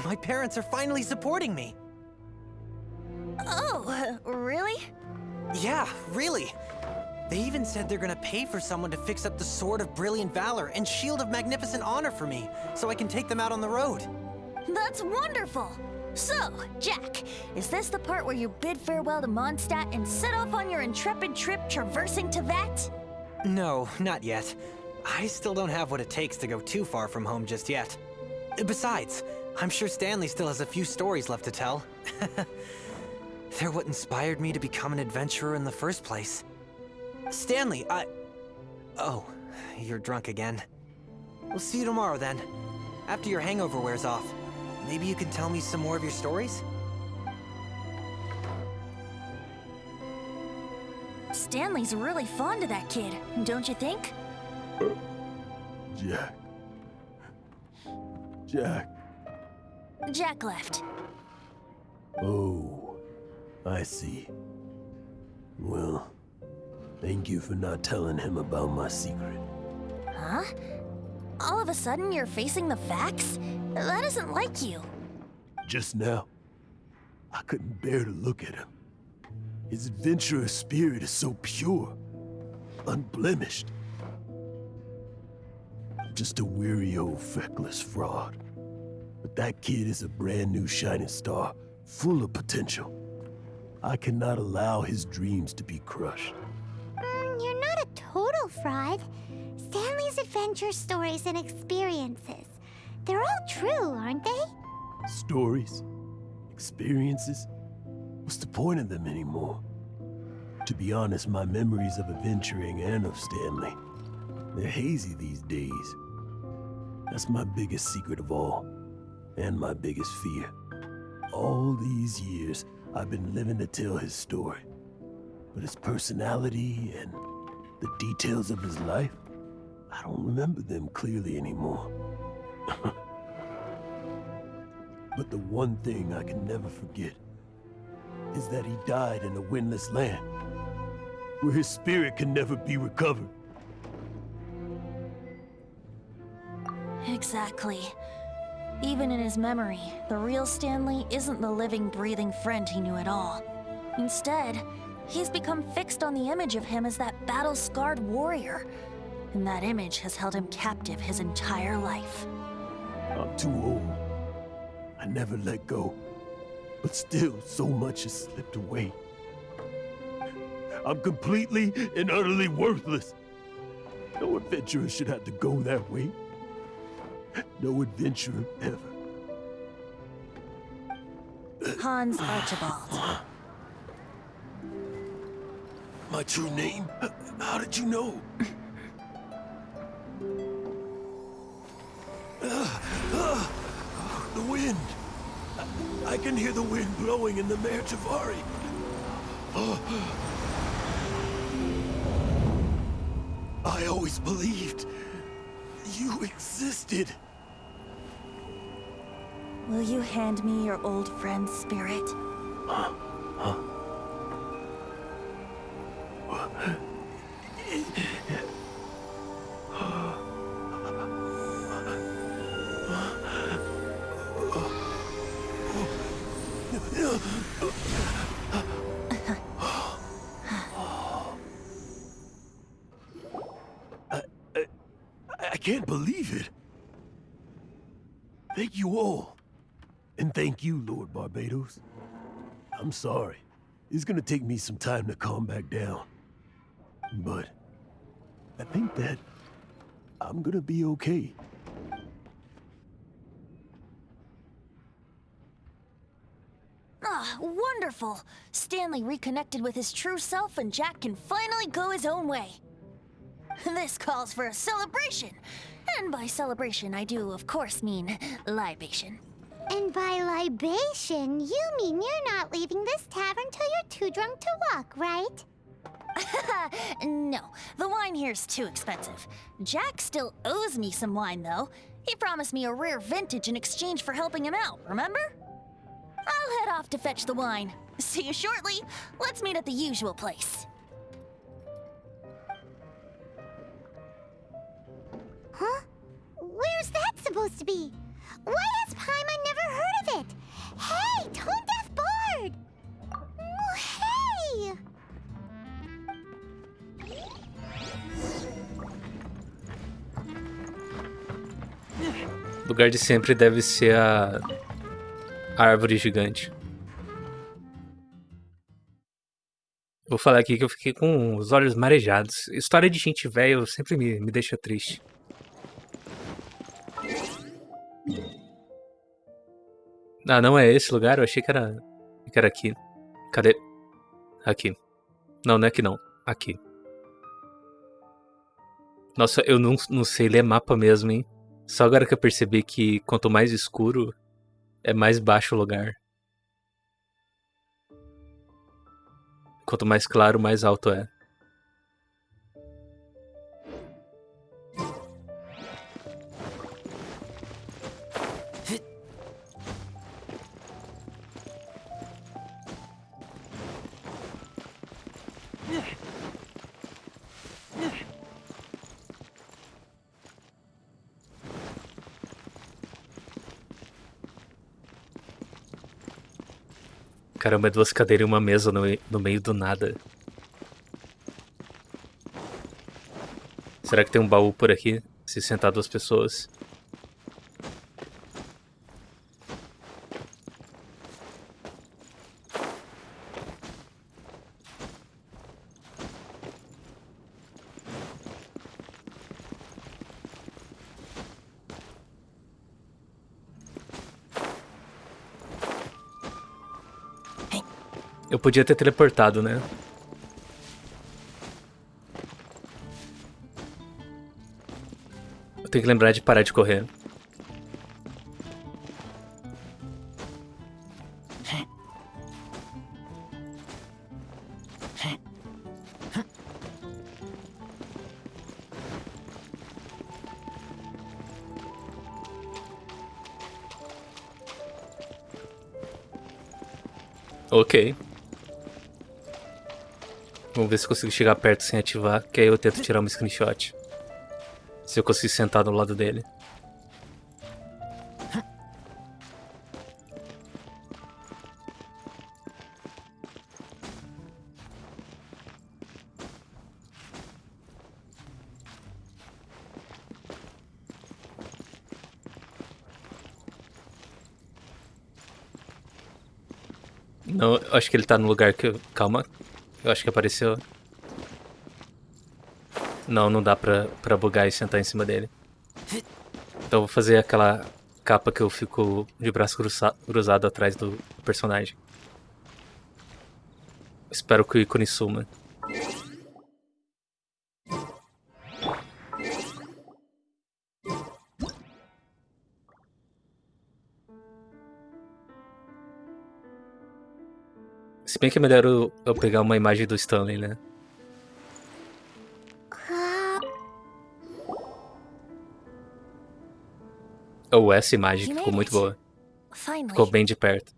My parents are finally supporting me. Oh, really? Yeah, really. They even said they're gonna pay for someone to fix up the Sword of Brilliant Valor and Shield of Magnificent Honor for me, so I can take them out on the road. That's wonderful! So, Jack, is this the part where you bid farewell to Mondstadt and set off on your intrepid trip traversing Teyvat? No, not yet. I still don't have what it takes to go too far from home just yet. Besides, I'm sure Stanley still has a few stories left to tell. They're what inspired me to become an adventurer in the first place. Stanley, Oh, you're drunk again. We'll see you tomorrow then. After your hangover wears off. Maybe you can tell me some more of your stories? Stanley's really fond of that kid, don't you think? Jack. Jack. Jack left. Oh, I see. Well, thank you for not telling him about my secret. Huh? All of a sudden you're facing the facts? That isn't like you. Just now, I couldn't bear to look at him. His adventurous spirit is so pure, unblemished. I'm just a weary old feckless fraud. But that kid is a brand new shining star, full of potential. I cannot allow his dreams to be crushed. You're not a total fraud. Stanley's adventure stories and experiences. They're all true, aren't they? Stories? Experiences? What's the point of them anymore? To be honest, my memories of adventuring and of Stanley, they're hazy these days. That's my biggest secret of all, and my biggest fear. All these years, I've been living to tell his story. But his personality and the details of his life, I don't remember them clearly anymore. But the one thing I can never forget is that he died in a windless land, where his spirit can never be recovered. Exactly. Even in his memory, the real Stanley isn't the living, breathing friend he knew at all. Instead, he's become fixed on the image of him as that battle-scarred warrior. And that image has held him captive his entire life. I'm too old. I never let go. But still, so much has slipped away. I'm completely and utterly worthless. No adventurer should have to go that way. No adventurer ever. Hans Archibald. My true name? How did you know? The wind. I can hear the wind blowing in the Mare Javari. I always believed you existed. Will you hand me your old friend's spirit? can't believe it. Thank you all. And thank you, Lord Barbados. I'm sorry. It's gonna take me some time to calm back down. But I think that I'm gonna be okay. Ah, wonderful! Stanley reconnected with his true self and Jack can finally go his own way. This calls for a celebration. And by celebration, I do, of course, mean libation. And by libation, you mean you're not leaving this tavern till you're too drunk to walk, right? No, the wine here's too expensive. Jack still owes me some wine, though. He promised me a rare vintage in exchange for helping him out, remember? I'll head off to fetch the wine. See you shortly. Let's meet at the usual place. Huh? Where's that supposed to be? Why has Paimon never heard of it? Hey, Tone Deaf Bard! Oh, hey! O lugar de sempre deve ser a árvore gigante. Vou falar aqui que eu fiquei com os olhos marejados. História de gente velha sempre me deixa triste. Ah, não é esse lugar? Eu achei que era aqui. Cadê? Aqui. Não, não é aqui não. Aqui. Nossa, eu não sei ler mapa mesmo, hein? Só agora que eu percebi que quanto mais escuro, é mais baixo o lugar. Quanto mais claro, mais alto é. Caramba, é 2 cadeiras e uma mesa no meio do nada. Será que tem um baú por aqui? Se sentar 2 pessoas. Eu podia ter teleportado, né? Eu tenho que lembrar de parar de correr. Ok. Vamos ver se eu consigo chegar perto sem ativar, que aí eu tento tirar uma screenshot. Se eu conseguir sentar do lado dele. Não, eu acho que ele tá no lugar que eu... Calma. Eu acho que apareceu. Não, não dá pra bugar e sentar em cima dele. Então eu vou fazer aquela capa que eu fico de braço cruzado atrás do personagem. Espero que o ícone suma. Se bem que é melhor eu pegar uma imagem do Stanley, né? Ou essa imagem que ficou muito boa. Ficou bem de perto.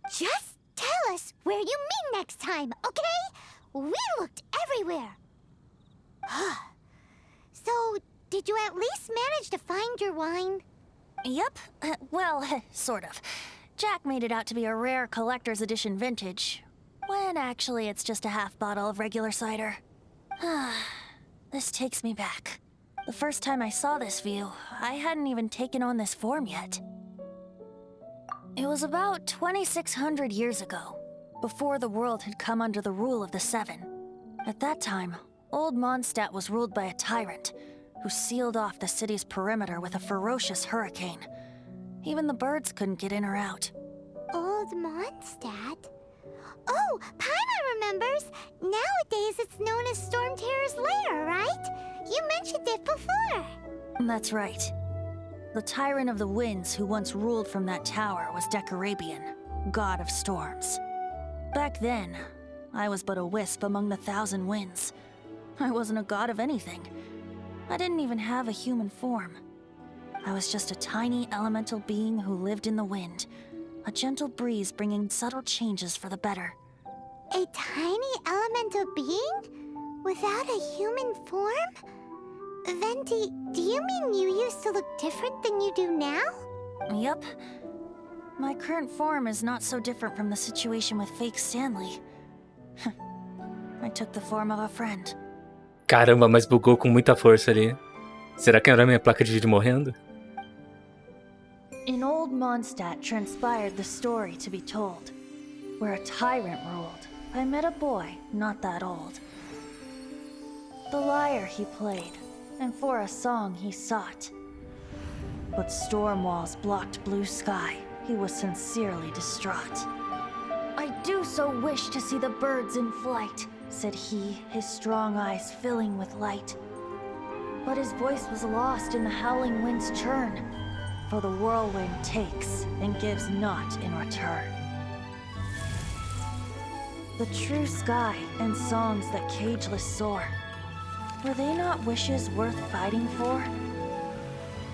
Just tell us where you mean next time, okay? We looked everywhere. So, did you at least manage to find your wine? Yep. Well, sort of. Jack made it out to be a rare collector's edition vintage, when actually it's just a half bottle of regular cider. This takes me back. The first time I saw this view, I hadn't even taken on this form yet. It was about 2,600 years ago, before the world had come under the rule of the Seven. At that time, old Mondstadt was ruled by a tyrant who sealed off the city's perimeter with a ferocious hurricane. Even the birds couldn't get in or out. Old Mondstadt? Oh, Paimon remembers! Nowadays it's known as Storm Terror's lair, right? You mentioned it before. That's right. The tyrant of the winds who once ruled from that tower was Decarabian, god of storms. Back then, I was but a wisp among the thousand winds. I wasn't a god of anything. I didn't even have a human form. I was just a tiny elemental being who lived in the wind, a gentle breeze bringing subtle changes for the better. A tiny elemental being? Without a human form? Venti, do you mean you used to look different than you do now? Yup. My current form is not so different from the situation with fake Stanley. I took the form of a friend. Caramba, mas bugou com muita força ali. Será que era minha placa de vídeo morrendo? In old Mondstadt transpired the story to be told, where a tyrant ruled. I met a boy not that old. The lyre he played, and for a song he sought. But storm walls blocked blue sky. He was sincerely distraught. I do so wish to see the birds in flight, said he, his strong eyes filling with light. But his voice was lost in the howling wind's churn, for the whirlwind takes and gives not in return. The true sky and songs that cageless soar, were they not wishes worth fighting for?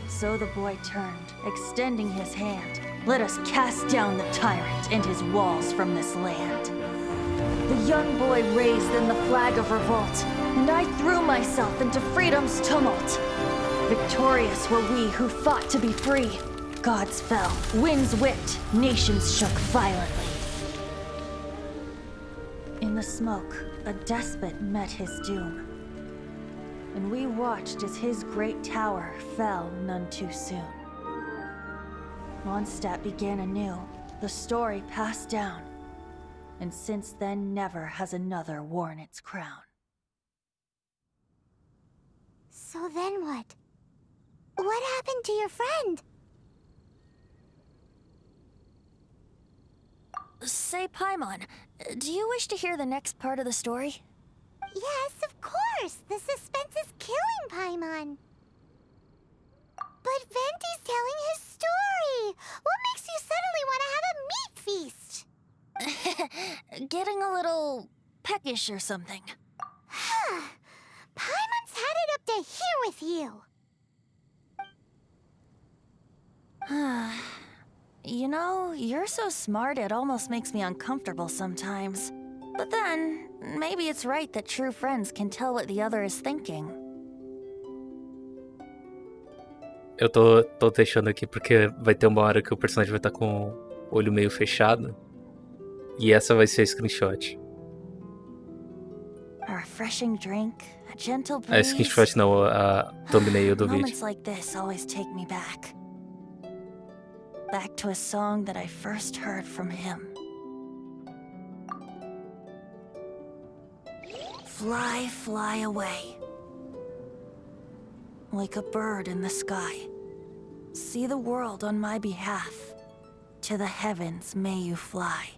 So the boy turned, extending his hand. Let us cast down the tyrant and his walls from this land. The young boy raised then the flag of revolt, and I threw myself into freedom's tumult. Victorious were we who fought to be free. Gods fell, winds whipped, nations shook violently. In the smoke, a despot met his doom, and we watched as his great tower fell none too soon. Mondstadt began anew, the story passed down, and since then never has another worn its crown. So then what? What happened to your friend? Say, Paimon, do you wish to hear the next part of the story? Yes, of course. The suspense is killing Paimon. But Venti's telling his story. What makes you suddenly want to have a meat feast? Getting a little peckish or something. Paimon's had it up to here with you. You know, you're so smart it almost makes me uncomfortable sometimes. But then, maybe it's right that true friends can tell what the other is thinking. Eu tô deixando aqui porque vai ter uma hora que o personagem vai estar com o olho meio fechado. E essa vai ser a screenshot. A refreshing drink, a gentle breeze. A screenshot não, a thumbnail do vídeo. Moments like this always take me back. Back to a song that I first heard from him. Fly, fly away. Like a bird in the sky. See the world on my behalf. To the heavens may you fly.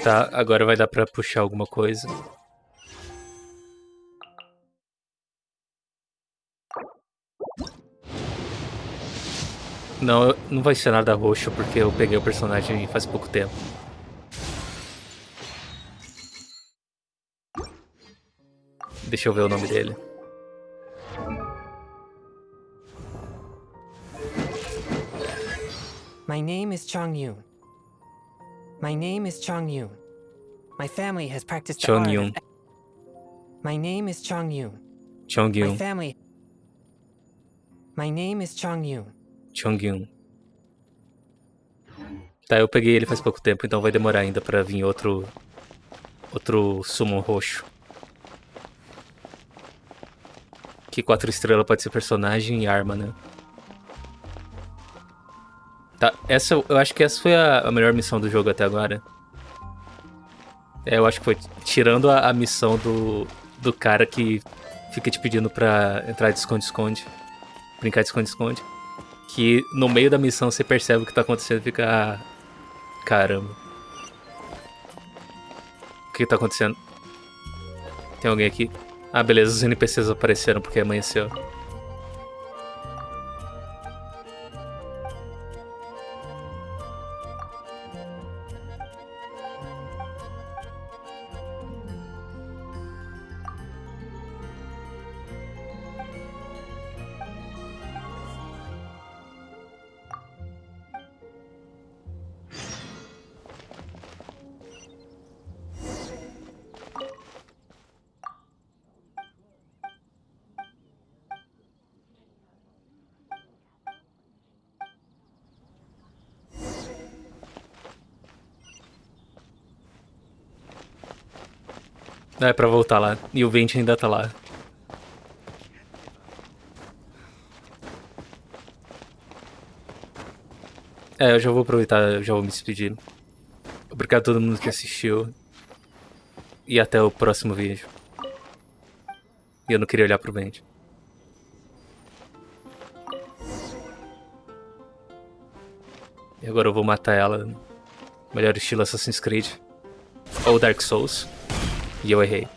Tá, agora vai dar pra puxar alguma coisa. Não, não vai ser nada roxo porque eu peguei o personagem faz pouco tempo. Deixa eu ver o nome dele. My name is Chong-Yoon. My name is Chong-Yoon. My family has practiced the art Chong-Yoon. of... My name is Chong-Yoon. My Chong-Yoon. family... My name is Chong-Yoon. Chong-Yoon. Tá, eu peguei ele faz pouco tempo, então vai demorar ainda pra vir outro summon roxo. Que 4 estrelas pode ser personagem e arma, né? Tá, eu acho que essa foi a melhor missão do jogo até agora. Eu acho que foi tirando a missão do cara que fica te pedindo pra entrar de esconde-esconde. Brincar de esconde-esconde. Que no meio da missão você percebe o que tá acontecendo e fica... Ah, caramba. O que tá acontecendo? Tem alguém aqui? Ah, beleza, os NPCs apareceram porque amanheceu. É pra voltar lá. E o vento ainda tá lá. É, eu já vou aproveitar, eu já vou me despedir. Obrigado a todo mundo que assistiu. E até o próximo vídeo. E eu não queria olhar pro vento. E agora eu vou matar ela. Melhor estilo Assassin's Creed. Ou Dark Souls. E eu errei.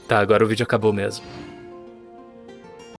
Tá, agora o vídeo acabou mesmo.